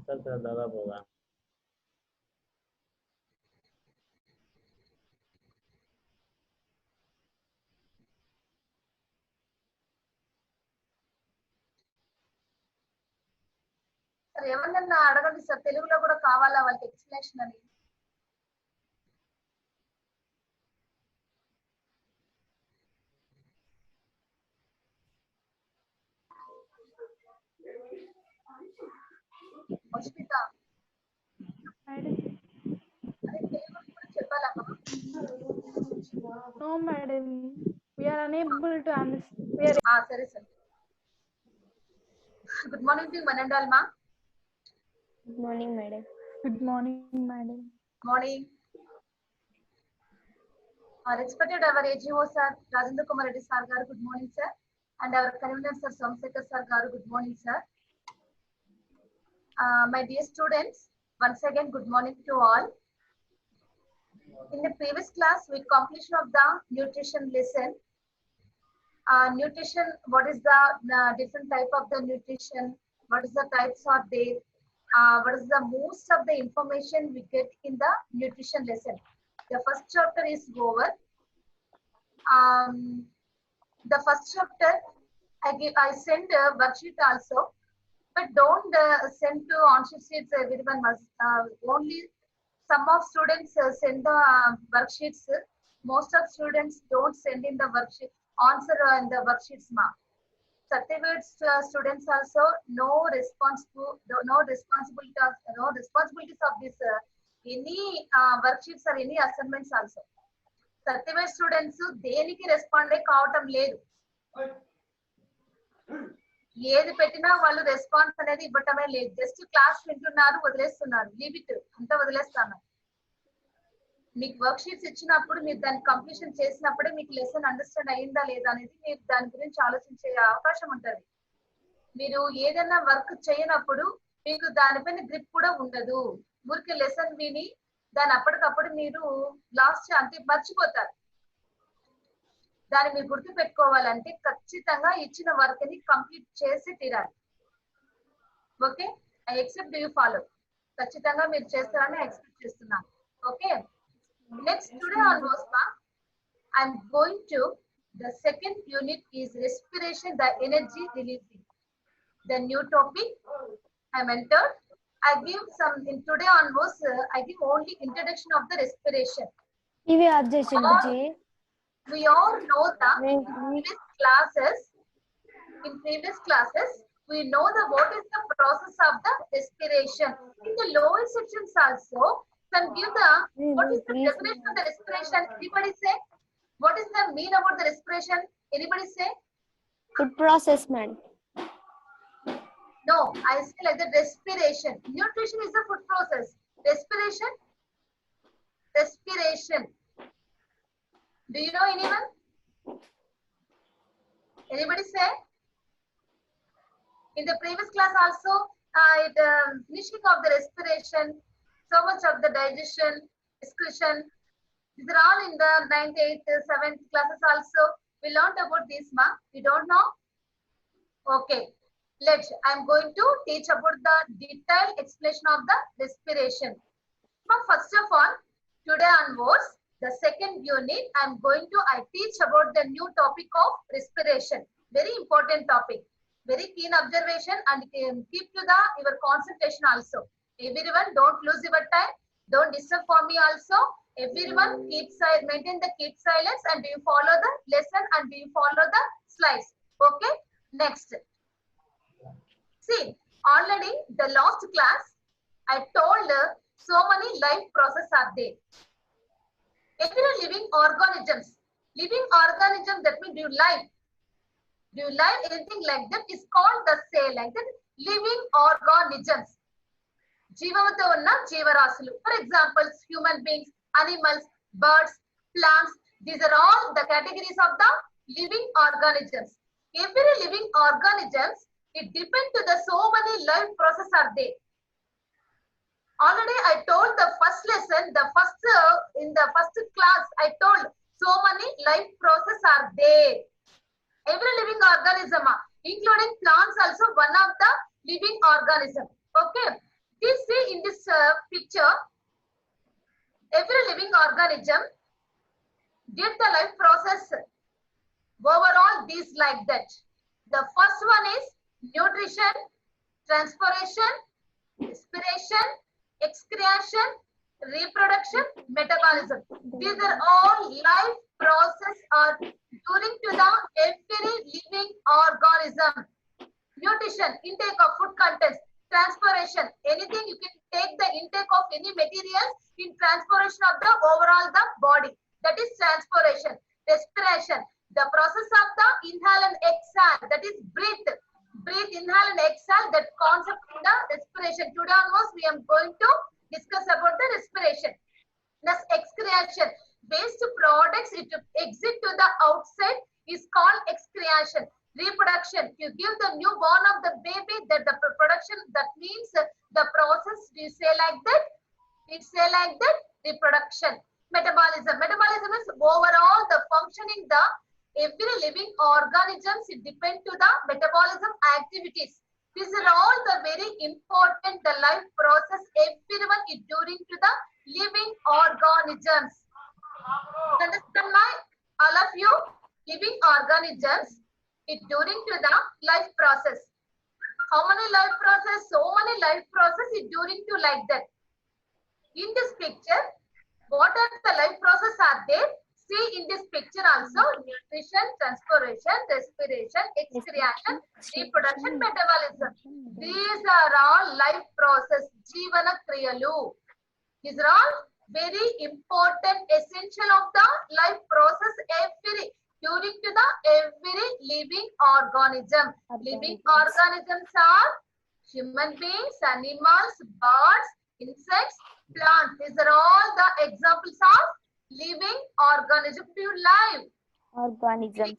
Sir थोड़ा दबाव होगा। సార్ ఏమన్నా అడగండి సార్, తెలుగులో కూడా కావాలా వాళ్ళకి ఎక్స్ప్లెనేషన్ అని. పుష్పిత Madam. అదే తెలుగు కూడా చెప్పాలమ్మా. No, madam. We are unable to understand. సరే సార్. గుడ్ మార్నింగ్ టు మనండాల్ మా. Good morning, madam. Good morning, madam. Morning. Respected our AGO sir, Rajendra Kumar Reddy sir garu, good morning sir. And our convener sir, Somsekhar sir garu, good morning sir. My dear students, once again good morning to all. In the previous class, with completion of the nutrition lesson, nutrition, what is the different type of the nutrition, what is the types are there, what is the most of the information we get in the nutrition lesson. The first chapter is over. The first chapter I send a worksheet also, but don't send to on-sheet sheets. Everyone must only some of students send the worksheets. Most of students don't send in the worksheet answer in the worksheets. Certificate students also no responsibilities of this any worksheets or any assignments also. Certificate students దేనికి respond కావటం లేదు. ఏది పెట్టినా వాళ్ళు response అనేది ఇవ్వటమే లేదు. Just class వింటున్నారు, వదిలేస్తున్నారు. లీవ్ ఇట్ అంతా వదిలేస్తాను. మీకు వర్క్ షీట్స్ ఇచ్చినప్పుడు మీరు దాన్ని కంప్లీషన్ చేసినప్పుడే మీకు లెసన్ అండర్స్టాండ్ అయ్యిందా లేదా అనేది మీరు దాని గురించి ఆలోచించే అవకాశం ఉంటుంది. మీరు ఏదైనా వర్క్ చేయనప్పుడు మీకు దానిపైన గ్రిప్ కూడా ఉండదు. ఊరికి లెసన్ విని దాని అప్పటికప్పుడు మీరు లాస్ట్ అంటే మర్చిపోతారు. దాన్ని మీరు గుర్తు పెట్టుకోవాలంటే ఖచ్చితంగా ఇచ్చిన వర్క్ ని కంప్లీట్ చేసి తీరాలి. Okay, I except you follow. ఖచ్చితంగా మీరు చేస్తారని ఎక్స్పెక్ట్ చేస్తున్నాను. Okay, next today onwards I'm going to the second unit is respiration, the energy releasing. The new topic I'm entered. I give some in today onwards. I give only introduction of the respiration. We all know the in previous classes we know the what is the process of the respiration. In the lower sections also can give the what is the definition of the respiration. Anybody say what is the mean about the respiration? Anybody say? Food process, man. No, I say like the respiration. Nutrition is the food process. Respiration. Do you know anyone? Anybody say? In the previous class also, finishing of the respiration, so much of the digestion, excretion. These are all in the 9th, 8th, 7th classes also. We learned about this, ma. You don't know? Okay. I'm going to teach about the detailed explanation of the respiration. Now, first of all, today onwards, the second unit, I'm going to teach about the new topic of respiration. Very important topic. Very keen observation and keep to the your concentration also. Everyone, don't lose your time. Don't disturb for me also. Everyone, maintain the keep silence and you follow the lesson and you follow the slides. Okay. Next. See, already the last class, I told so many life processes are there. Every living organisms, that means do you live anything like that is called the cell, like that living organisms. Jeevavato unna jeevarasulu. For example, human beings, animals, birds, plants, these are all the categories of the living organisms. Every living organisms, it depends to the so many life processes are there. Already I told the first lesson, in the first class, I told so many life processes are there. Every living organism, including plants also one of the living organism. Okay. Please see in this picture, every living organism did the life process overall these like that. The first one is nutrition, transpiration, respiration, excretion, reproduction, metabolism. These are all life process are during to the every living organism. Nutrition, intake of food contents. Transpiration, anything you can take the intake of any material in transpiration of the overall the body. That is transpiration. Respiration, the process of the inhale and exhale. That is breathe. Breathe, inhale and exhale. That concept in the respiration. Today onwards we are going to discuss about the respiration. Thus excretion. Waste products it exit to the outside is called excretion. Reproduction, you give the newborn of the baby that the production, that means the process, do you say like that? You say like that, reproduction. Metabolism, metabolism is overall the functioning the every living organisms, it depend to the metabolism activities. These are all the very important, the life process, everyone is during to the living organisms. Understand my, all of you, living organisms, it during to the life process. How many life process? So many life process is during to like that. In this picture, what are the life process are there? See in this picture also, nutrition, transpiration, respiration, excretion, reproduction, metabolism. These are all life process, Jivana Kriyalu. These are all very important, essential of the life process every during to the every living organism. Living organisms are human beings, animals, birds, insects, plants. These are all the examples of living organism to life. Organisms. Any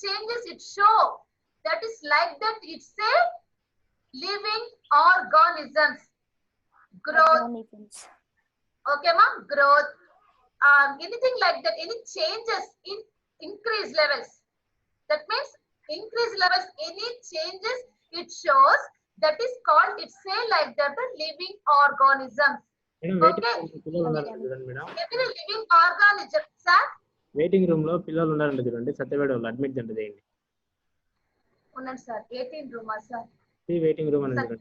changes it show. That is like that. It's a living organisms. Growth. Organisms. Okay, ma'am. Growth. Anything like that, any changes in increase levels. That means increase levels, any changes it shows, that is called, it say like that, the living organism. Okay. Every living organism, sir. Waiting room లో పిల్లలు ఉన్నారంట చూడండి, సత్యవేడ వాళ్ళు admit జంట చేయండి. ఉన్నాను sir, 18 room sir. ఈ waiting room అని చూడండి.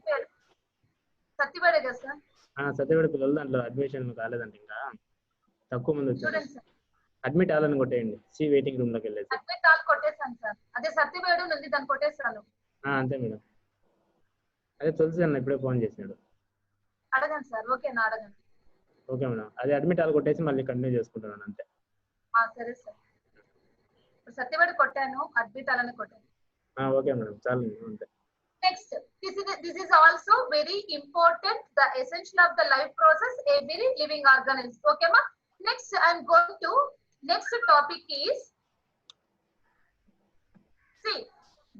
సత్యవేడ కదా సార్? సత్యవేడ పిల్లలు దాంట్లో అడ్మిషన్ కాలేదంట, ఇంకా తక్కువ మంది వచ్చారు. అడ్మిట్ ఆలని కొట్టేయండి, సి వెయిటింగ్ రూమ్ లోకి వెళ్ళేసి. అడ్మిట్ ఆల్ కొట్టేసాను సార్. అదే సత్యవేడ ఉంది, దాన్ని కొట్టేసాను. అంతే మేడం. అదే తులసి అన్న ఇప్పుడే ఫోన్ చేశాడు. అడగండి సార్. ఓకేనా? అడగండి. ఓకే మేడం, అదే అడ్మిట్ ఆల్ కొట్టేసి మళ్ళీ కంటిన్యూ చేసుకుంటున్నాను అంతే. సరే సార్. సత్యవేడ కొట్టాను, అడ్మిట్ ఆలని కొట్టాను. ఓకే మేడం, చాలు అంతే. Next, this is also very important, the essential of the life process, every living organism. Okay, ma? Next, I am going to, next topic is, see,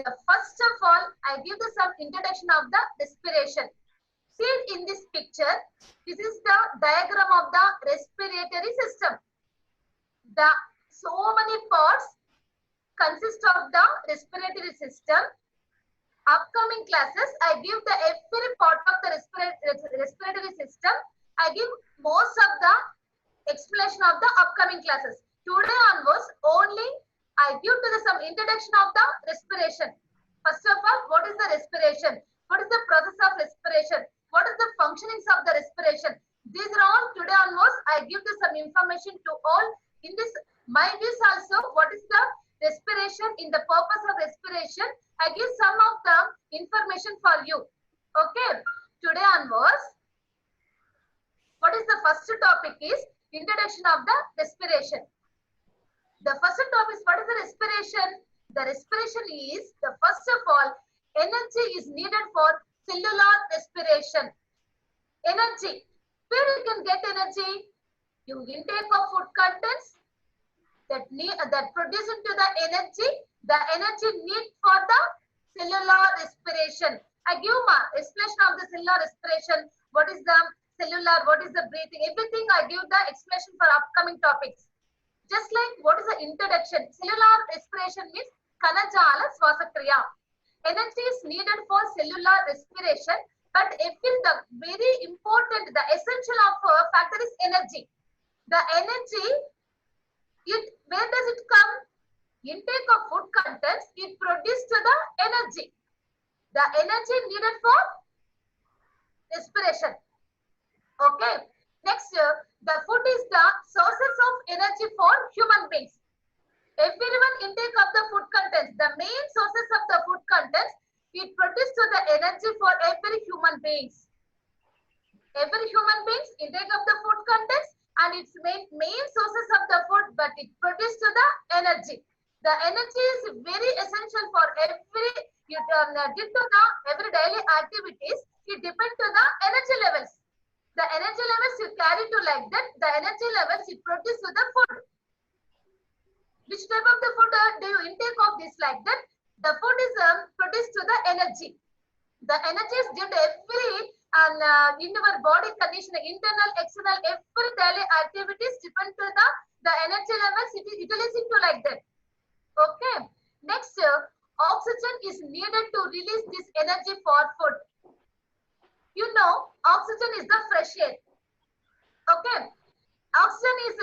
the first of all, I give the some introduction of the respiration. See in this picture, this is the diagram of the respiratory system. The so many parts consist of the respiratory system. Upcoming classes, I give the every part of the respiratory system. I give most of the explanation of the upcoming classes. Today onwards, only I give to the some introduction of the respiration. First of all, what is the respiration? What is the process of respiration? What is the functionings of the respiration? These are all today onwards. I give the some information to all. In this, my views also, what is the respiration, in the purpose of respiration, I give some of the information for you. Okay. Today onwards, what is the first topic is introduction of the respiration. The first topic is what is the respiration? The respiration is, the first of all, energy is needed for cellular respiration. Energy. Where you can get energy? You intake of food contents that produce into the energy need for the cellular respiration. I give my explanation of the cellular respiration. What is the cellular? What is the breathing? Everything I give the explanation for upcoming topics. Just like what is the introduction? Cellular respiration means Kanajala Swasakriya. Energy is needed for cellular respiration, but I feel the very important, the essential of factor is energy. The energy, where does it come? Intake of food contents, it produces the energy. The energy needed for respiration. Okay. Next, the food is the sources of energy for human beings. Everyone intake of the food contents, the main sources of the food contents, it produces the energy for every human beings. Every human beings intake of the food contents and its main sources of the food, but it produces the energy. The energy is very essential for every every daily activities. It depends on the energy levels. The energy levels you carry to like that. The energy levels it produces to the food. Which type of the food do you intake of this like that? The food is produced to the energy. The energy is due to every in our body condition, internal, external, every daily activities depend to the energy levels it is utilizing to like that. Okay. Next, oxygen is needed to release this energy for food. You know, oxygen is the fresh air. Okay. Oxygen is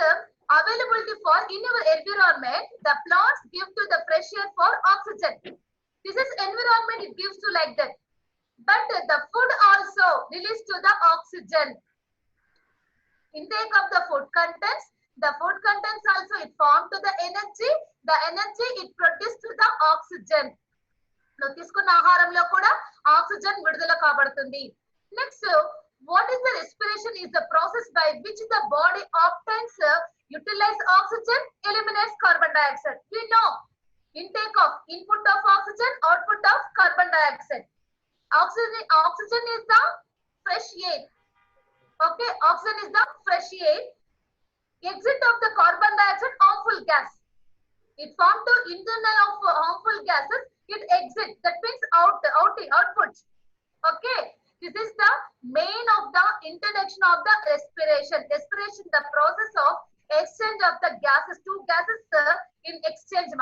availability for in our environment. The plants give to the fresh air for oxygen. This is environment, it gives to like that. But the food also release to the oxygen. Intake of the food contents. The food contents also it form to the energy. The energy it produce to the oxygen. తీసుకున్న ఆహారంలో కూడా oxygen విడుదల కాబడుతుంది. Next, what is the respiration? Is the process by which the body obtains utilize oxygen, eliminates carbon dioxide. We know intake of input of oxygen, output of carbon dioxide. Oxygen is the fresh air. Okay, oxygen is the fresh air. Exit of the carbon dioxide, harmful gas. It forms to internal of harmful gases. It exit. That means output. Okay. This is the main of the introduction of the respiration. Respiration, the process of exchange of the gases. Two gases in exchange.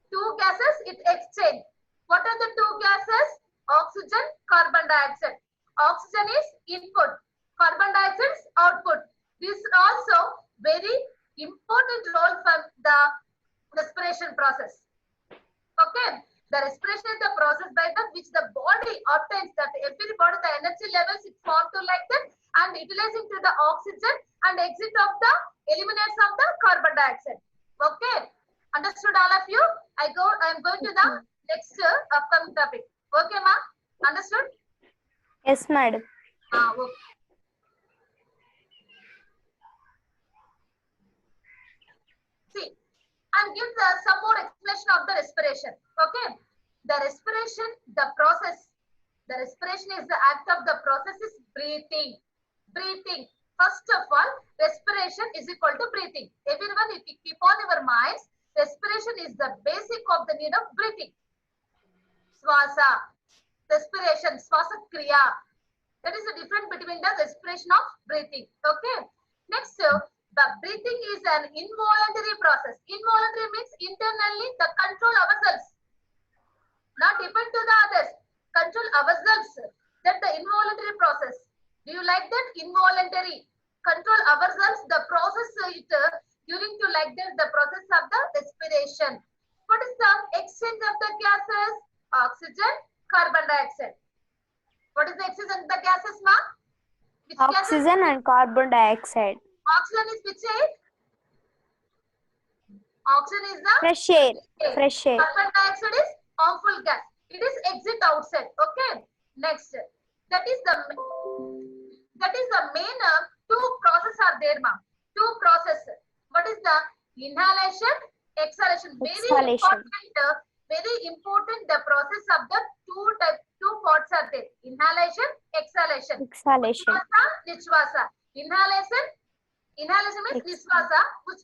Two gases it exchange. What are the two gases? Oxygen, carbon dioxide. Oxygen is input. Carbon dioxide is output. This is also very important role from the respiration process. Okay. The respiration is the process by which the body obtains that every body the energy levels it form to like that and utilizing to the oxygen and exit of the eliminates of the carbon dioxide. Okay, understood all of you? I am going to the next upcoming topic. Okay, ma? Understood? Yes, madam. Okay. See, and give some more explanation of the respiration. Okay, the respiration, the process. The respiration is the act of the process is breathing. Breathing. First of all, respiration is equal to breathing. Everyone, if you keep on your minds, respiration is the basic of the need of breathing. Swasa, respiration, swasa kriya. That is the difference between the respiration of breathing. Okay. Next, the breathing is an involuntary process. Involuntary means internally the control ourselves. Not depend to the others. Control ourselves. That the involuntary process. Do you like that? Involuntary. Control ourselves. The process during to like that the process of the respiration. What is the exchange of the gases? Oxygen, carbon dioxide. What is the exchange of the gases, ma? Which Oxygen gases? and carbon dioxide. Oxygen is which air? Oxygen is the Fresh air. Fresh air. Carbon dioxide is harmful gas. It is exit outside. Okay. Next, that is the main two processes are there, ma'am. Two processes. What is the inhalation, exhalation? Exhalation. Very important. The process of the two parts are there. Inhalation, exhalation. Exhalation. Nishvasa. Inhalation means nishvasa. Which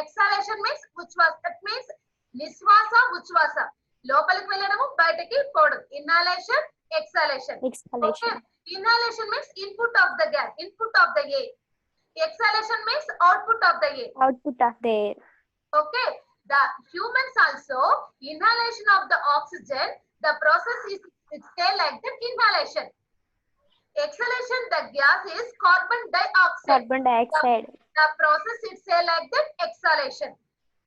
exhalation means uchvasa. That means nishvasa, uchvasa. లోపలికి వెళ్ళడము బయటకి పోవడం. Inhalation, exhalation. Exhalation. Okay. Inhalation means input of the gas, input of the air. Exhalation means output of the air. Output of the air. Okay. The humans also inhalation of the oxygen. The process is say like that inhalation. Exhalation, the gas is carbon dioxide. Carbon dioxide. The process is say like that exhalation.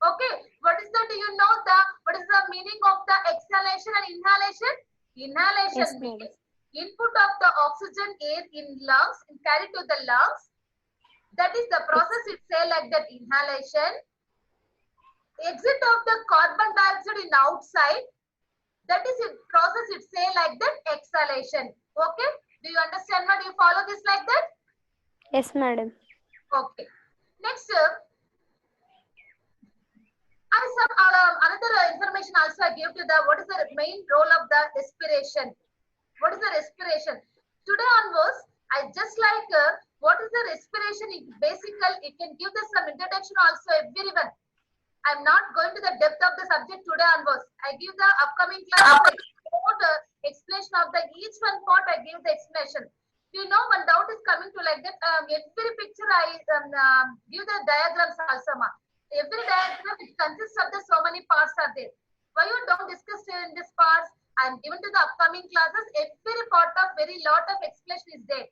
Okay, what is the, do you know the, what is the meaning of the exhalation and inhalation? Inhalation Yes, means madam. input of the oxygen air in lungs and carried to the lungs. That is the process it say like that inhalation. Exit of the carbon dioxide in outside. That is it process it say like that exhalation. Okay, do you understand? What, do you follow this like that? Yes, madam. Okay. Next, I some another information also I give to the what is the main role of the respiration. What is the respiration? Today onwards, I just like what is the respiration? It basically it can give us some introduction also everyone. I'm not going to the depth of the subject today onwards. I give the upcoming class explanation of the each one part. I give the explanation. You know, one doubt is coming to like that. Every picture I give the diagrams also. Ma. Every diagram it consists of the so many parts are there. Why you don't discuss in this parts? I'm given to the upcoming classes. Every part of very lot of explanation is there.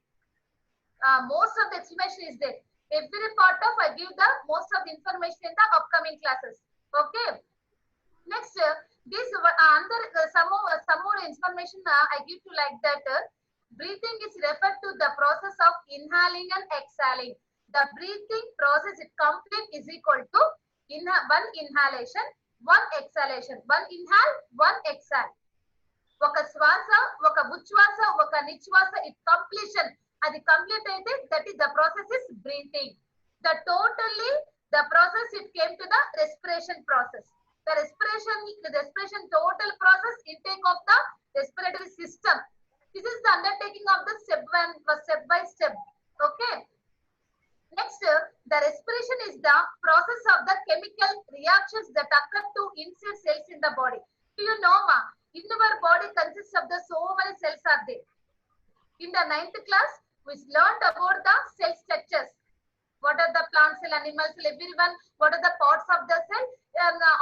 Most of the explanation is there. Every part of I give the most of the information in the upcoming classes. Okay. Next, this under some more information I give to like that. Breathing is referred to the process of inhaling and exhaling. The breathing process is complete is equal to one inhalation, one exhalation. One inhale, one exhale. Oka swasa, oka uchwasa, oka nichwasa, it completion. And the complete that is the process is breathing. The process it came to the respiration process. The respiration total process intake of the respiratory system. This is the undertaking of the step by step. Okay. Next, the respiration is the process of the chemical reactions that occur to inside cells in the body. Do you know, ma? In our body consists of the so many cells are there. In the 9th class, we learned about the cell structures. What are the plant cell, animal cell, everyone? What are the parts of the cell?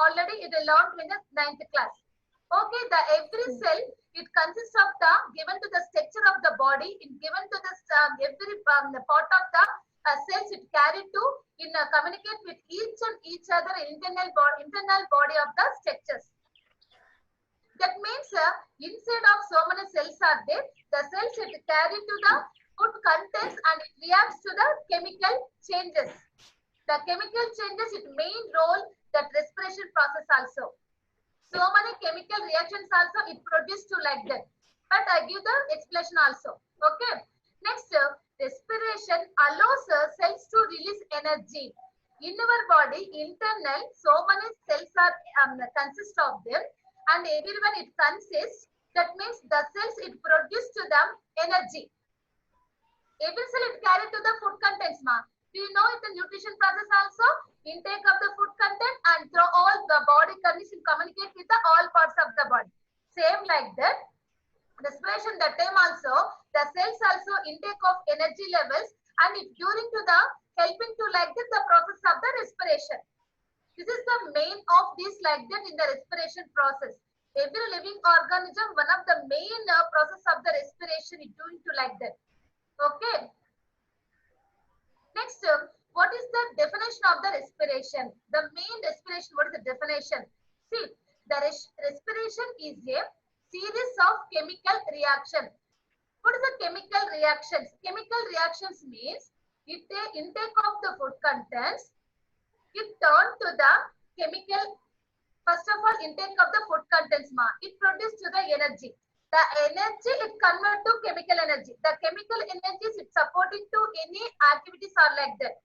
Already it learned in the 9th class. Okay, the every cell it consists of the given to the structure of the body. It given to the every part of the cells it carried to communicate with each other internal body of the structures. That means inside of so many cells are there. The cells it carry to the food contents and it reacts to the chemical changes. The chemical changes it main role that respiration process also. So many chemical reactions also it produced to like that. But I give the explanation also. Okay. Next, respiration allows cells to release energy. In our body, internal, so many cells are consist of them, and everyone it consists. That means the cells it produce to them energy. Every cell it carry to the food contents, ma. Do you know in the nutrition process also intake of the food content and through all the body condition communicate with the all parts of the body. Same like that. Respiration that time also the cells also intake of energy levels and it during to the helping to like that the process of the respiration. This is the main of this like that in the respiration process. Every living organism one of the main process of the respiration is doing to like that. Okay. Next, what is the definition of the respiration? The main respiration, what is the definition? See, the respiration is a series of chemical reactions. What is the chemical reactions? Chemical reactions means it intake of the food contents, it turn to the chemical, first of all intake of the food contents, it produces to the energy. The energy it convert to chemical energy. The chemical energies it supporting to any activities are like that.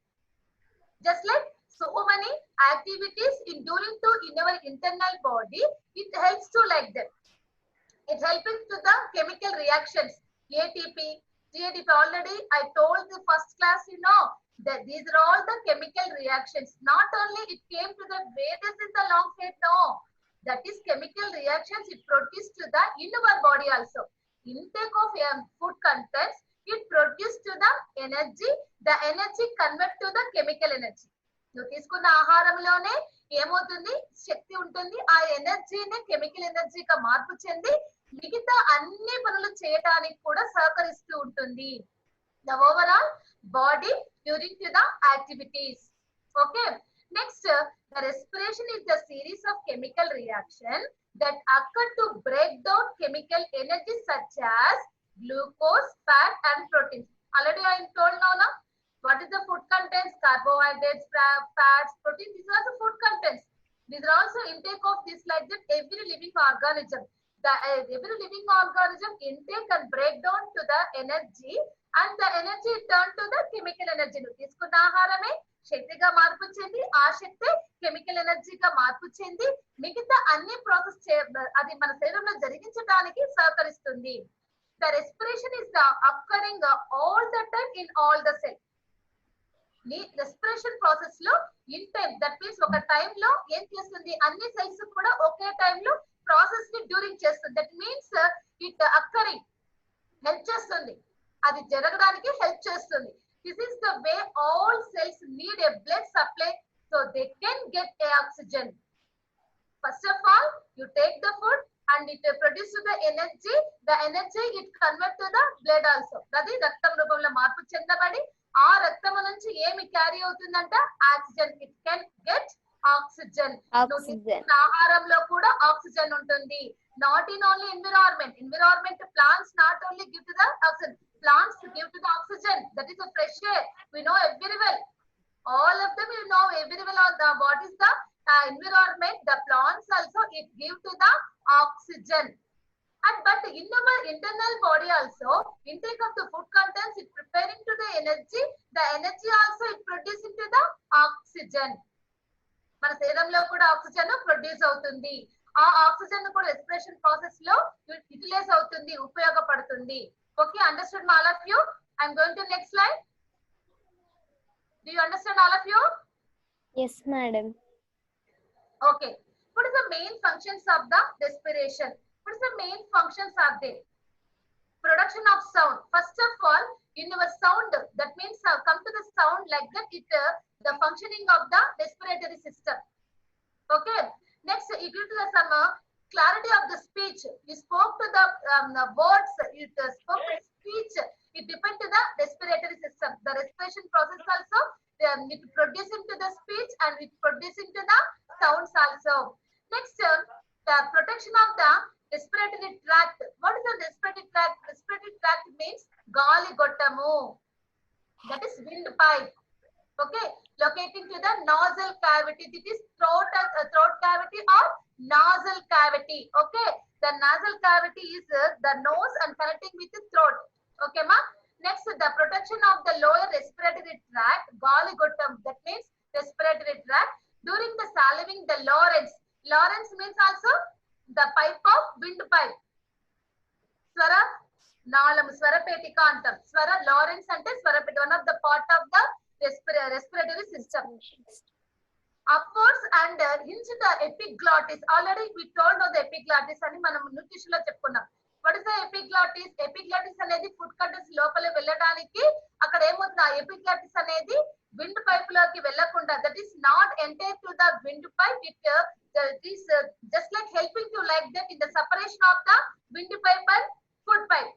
Just like so many activities in during to in our internal body, it helps to like that. It helping to the chemical reactions. ATP, GADP already I told the first class, you know, that these are all the chemical reactions. Not only it came to the various in the long phase, no. That is chemical reactions it produced to the in our body also. Intake of food contents, it produced to the energy convert to the chemical energy. నువ్వు తీసుకున్న ఆహారంలోనే ఏమవుతుంది, శక్తి ఉంటుంది. ఆ ఎనర్జీని chemical ఎనర్జీగా మార్పు చెంది మిగతా అన్ని పనులు చేయడానికి కూడా సహకరిస్తూ ఉంటుంది. The overall body during to the activities. Okay. Next, the respiration is the series of chemical reaction that occur to break down chemical energy such as glucose, fat, and proteins. Already I told now. What is the food contents? Carbohydrates, fats, proteins. These are the food contents. These are also intake of this like that every living organism. Every living organism intake and break down to the energy, and the energy turn to the chemical energy. తీసుకున్న ఆహారమే శక్తిగా మార్పు చెంది ఆ శక్తి chemical ఎనర్జీగా మార్పు చెంది మిగతా అన్ని ప్రాసెస్ అది మన శరీరంలో జరిగించడానికి సహకరిస్తుంది. The respiration is the occurring all the time in all the cells. నీ రెస్పిరేషన్ ప్రాసెస్ లో ఇన్ టైం, దట్ మీన్స్ ఒక టైం లో ఏం చేస్తుంది, అన్ని సెల్స్ కూడా ఒకే టైం లో ప్రాసెస్ ని డ్యూరింగ్ చేస్తుంది. That means it occurring help చేస్తుంది, అది జరగడానికి హెల్ప్ చేస్తుంది. This is the way all cells need a blood supply so they can get a oxygen. First of all you take the food and it produces the energy it convert to the blood also. అది రక్తం రూపంలో మార్పు చెందబడి ఆ రక్తం నుంచి ఏమి carry అవుతుందంట, oxygen. It can get oxygen. ఆహారంలో కూడా ఆక్సిజన్ ఉంటుంది. Not in only environment plants not only give to the oxygen, plants give to the oxygen. That is the fresh air. We know every well, all of them you know very well on the what is the environment. The plants also it give to the oxygen. And but in our internal body also intake of the food contents it preparing to the energy also it produce into the oxygen. మన శరీరంలో కూడా oxygen produce అవుతుంది. ఆ oxygen కూడా respiration process లో utilise అవుతుంది, ఉపయోగపడుతుంది. Okay, understand all of you? I am going to next slide. Do you understand all of you? Yes, madam. Okay. What is the main functions of the respiration? What is the main functions are there? Production of sound. First of all, in your sound, that means come to the sound like that. It the functioning of the respiratory system. Okay. Next, you give to the some clarity of the speech. You spoke to the words. You spoke to speech. It depends to the respiratory system. The respiration process also it producing to the speech and it producing to the sounds also. Next, the protection of the respiratory tract. What is the respiratory tract? Respiratory tract means gali gottamu. That is windpipe. Okay, locating to the nasal cavity. It is throat cavity or nasal cavity. Okay, the nasal cavity is the nose and connecting with the throat. Okay, ma. Next, the protection of the lower respiratory tract, gali gottam. That means respiratory tract. During the saliving, the larynx. Larynx means also the pipe of windpipe. Swara nalam, swara petika antam. Swara larynx ante swara petika, one of the part of the respiratory system. Upwards and hinge the epiglottis. Already we told of the epiglottis ani manam nutrition lo cheppunnam. What is the epiglottis? Epiglottis అనేది food contents లోపల వెళ్ళడానికి అక్కడ ఏమవుతుంది, ఆ epiglottis అనేది wind pipe లోకి వెళ్ళకుండా, that is not enter to the wind pipe. It is just like helping to like that in the separation of the wind pipe and food pipe.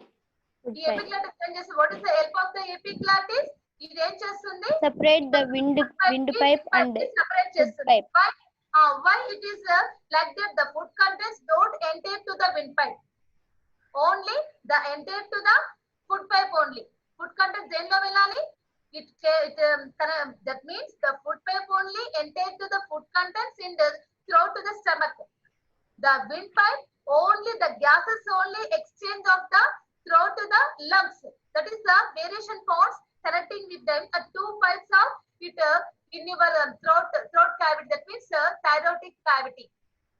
ఈ epiglottis ఏం చేస్తుంది? What is the help of the epiglottis? ఇది ఏం చేస్తుంది? Separate the wind pipe and separate చేస్తుంది. Why it is like that? The food contents don't enter to the wind pipe. Only the enter to the food pipe only. Food contents దేనిలో వెళ్ళాలి? That means the food pipe only enter to the food contents in the throat to the stomach. The windpipe only the gases only exchange of the throat to the lungs. That is the variation points connecting with them. Two pipes of it in your throat cavity. That means thyroidic cavity.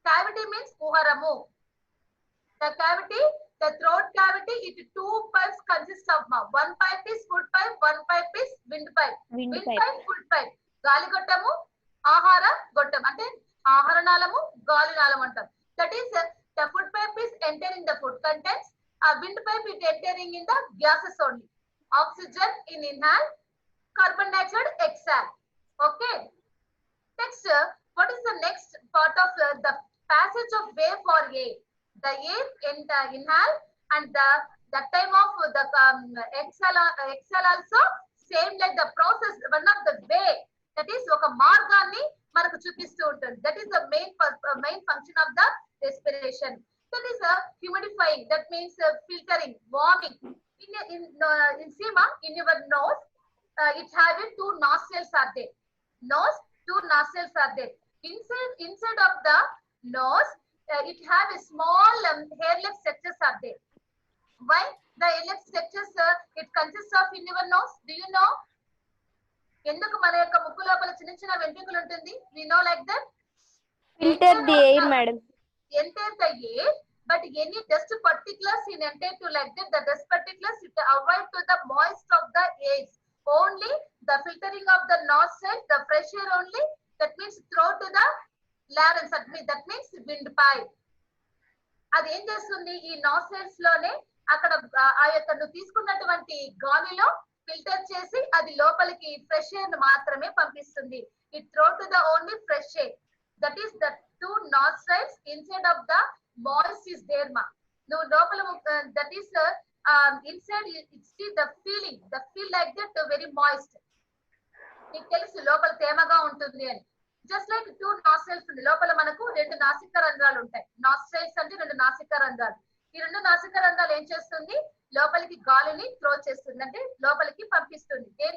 Cavity means kuharamu. The cavity, the throat cavity, it two pipes consist of one pipe is food pipe, one pipe is wind pipe. Wind pipe, food pipe. Gali gottamu, ahara gottam. Ante ahara nalamu, gali nalamu antam. That is the food pipe is entering the food contents. Wind pipe is entering in the gases only. Oxygen in inhale, carbon dioxide exhale. Okay. Next, What is the next part of the passage of way for air? The air inhale and the time of the exhale also same like the process. One of the way, that is ఒక మార్గాన్ని మనకు చూపిస్తూ ఉంటుంది. That is the main function of the respiration. That is humidifying. That means filtering, warming. In Seema, in your nose, it has two nostrils are there. Nose, two nostrils are there. Inside of the nose, it have a small hair-like structures are there. Why the hair-like structures? It consists of in your nose. Do you know? ఎందుకు మన యొక్క ముక్కు లోపల చిన్న చిన్న వెంట్రుకలు ఉంటుంది? We know like that. Filter the air, madam. Enter the air, but any dust particles in enter to like that, the dust particles it avoid to the moist of the air. Only the filtering of the nostril, the fresh air only. That means throw to the larynx. That means windpipe. అది ఏం చేస్తుంది? ఈ nostrils లోనే అక్కడ ఆ యొక్క నువ్వు తీసుకున్నటువంటి గాలిలో ఫిల్టర్ చేసి అది లోపలికి ఫ్రెష్ ఎయిర్ మాత్రమే పంపిస్తుంది. It throw to the only fresh air. That is the two nostrils inside of the moist is there మా. నువ్వు లోపల that is inside it's the feeling, the feel like that very moist. నీకు తెలుసు లోపల తేమగా ఉంటుంది అని. జస్ట్ లైక్ టూ నాస్ట్రైల్స్ ఉంది. లోపల మనకు రెండు నాసికా రంధ్రాలు ఉంటాయి. నాస్ట్రైల్స్ అంటే రెండు నాసికా రంధ్రాలు. ఈ రెండు నాసికా రంధ్రాలు ఏం చేస్తుంది? లోపలికి గాలిని త్రో చేస్తుంది, అంటే లోపలికి పంపిస్తుంది. దేని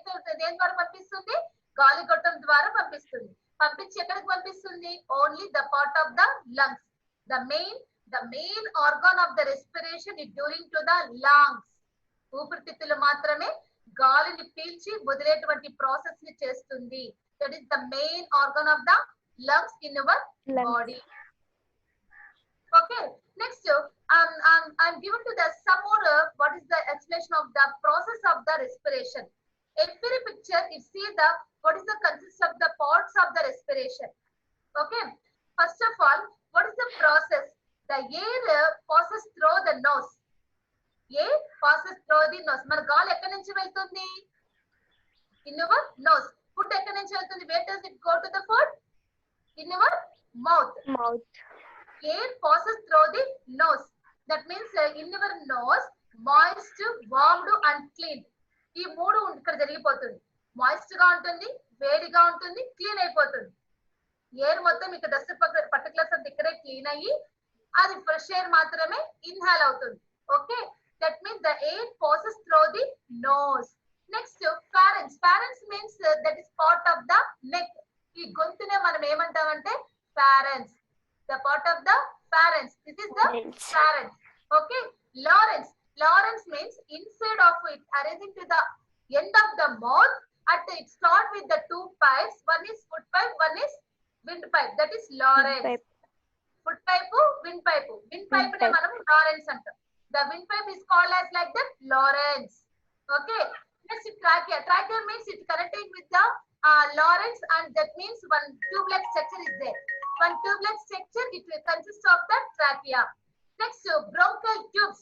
ద్వారా పంపిస్తుంది? గాలి గొట్టం ద్వారా పంపిస్తుంది. పంపించి ఎక్కడికి పంపిస్తుంది? Only the part of the lungs. The main organ of the respiration is during to the lungs. ఊపిరితిత్తులు మాత్రమే గాలిని పీల్చి వదిలేటువంటి ప్రాసెస్ ని చేస్తుంది. That is the main organ of the lungs in your body. Okay, next I'm given to the some more what is the explanation of the process of the respiration. Every picture you see the what is the consist of the parts of the respiration. Okay, first of all, what is the process? The air passes through the nose. Air passes through the nose. మన గాలి ఎక్కడి నుంచి వెళ్తుంది? In your nose. Food ఎక్కడి నుంచి వెళ్తుంది? Where does it go to the food? In your mouth. Air passes through the nose. That means in your nose, moist, warmed and clean. ఈ మూడు ఇక్కడ జరిగిపోతుంది. మాయిస్ట్ గా ఉంటుంది, వేడిగా ఉంటుంది, క్లీన్ అయిపోతుంది. ఎయిర్ మొత్తం ఇక్కడ డస్ట్ పర్టికులర్స్ అంతా ఇక్కడే క్లీన్ అయ్యి అది ఫ్రెష్ ఎయిర్ మాత్రమే ఇన్హేల్ అవుతుంది. Okay, that means the air passes through the nose. Next pharynx. Pharynx means that is part of the neck. ఈ గొంతునే మనం ఏమంటామంటే ఫారెన్స్. The part of the pharynx. This is the pharynx. Okay. Larynx. Larynx means inside of it, arranging to the end of the mouth. At it start with the two pipes. One is foot pipe, one is windpipe. That is larynx. Foot pipe, windpipe. Windpipe ne manam larynx antam. The windpipe is called as like that larynx. Okay. Next trachea. Trachea means it connecting with the larynx, and that means one tube-like structure is there. One tube-like structure, it will consist of the trachea. Next, bronchial tubes.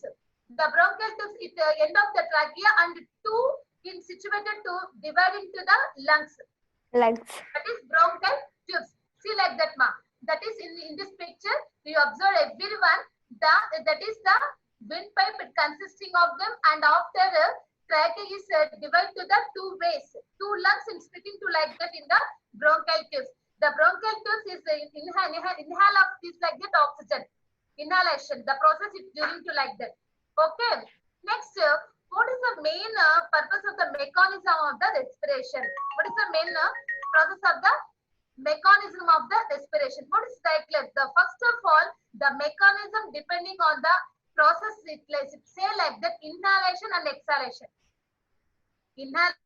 The bronchial tubes, it end of the trachea, and two is situated to divide into the lungs. That is bronchial tubes. See like that, ma. That is in this picture. You observe everyone. That is the windpipe. It consisting of them, and after trachea is divided to the two ways. Two lungs and split into like that in the bronchial tubes. The bronchial tubes is inhale of this like that oxygen. Inhalation. The process is during to like that. Okay. Next, what is the main purpose of the mechanism of the respiration? What is the main process of the mechanism of the respiration? What is cycles? The first of all, the mechanism depending on the process, it say like that inhalation and exhalation. Inhalation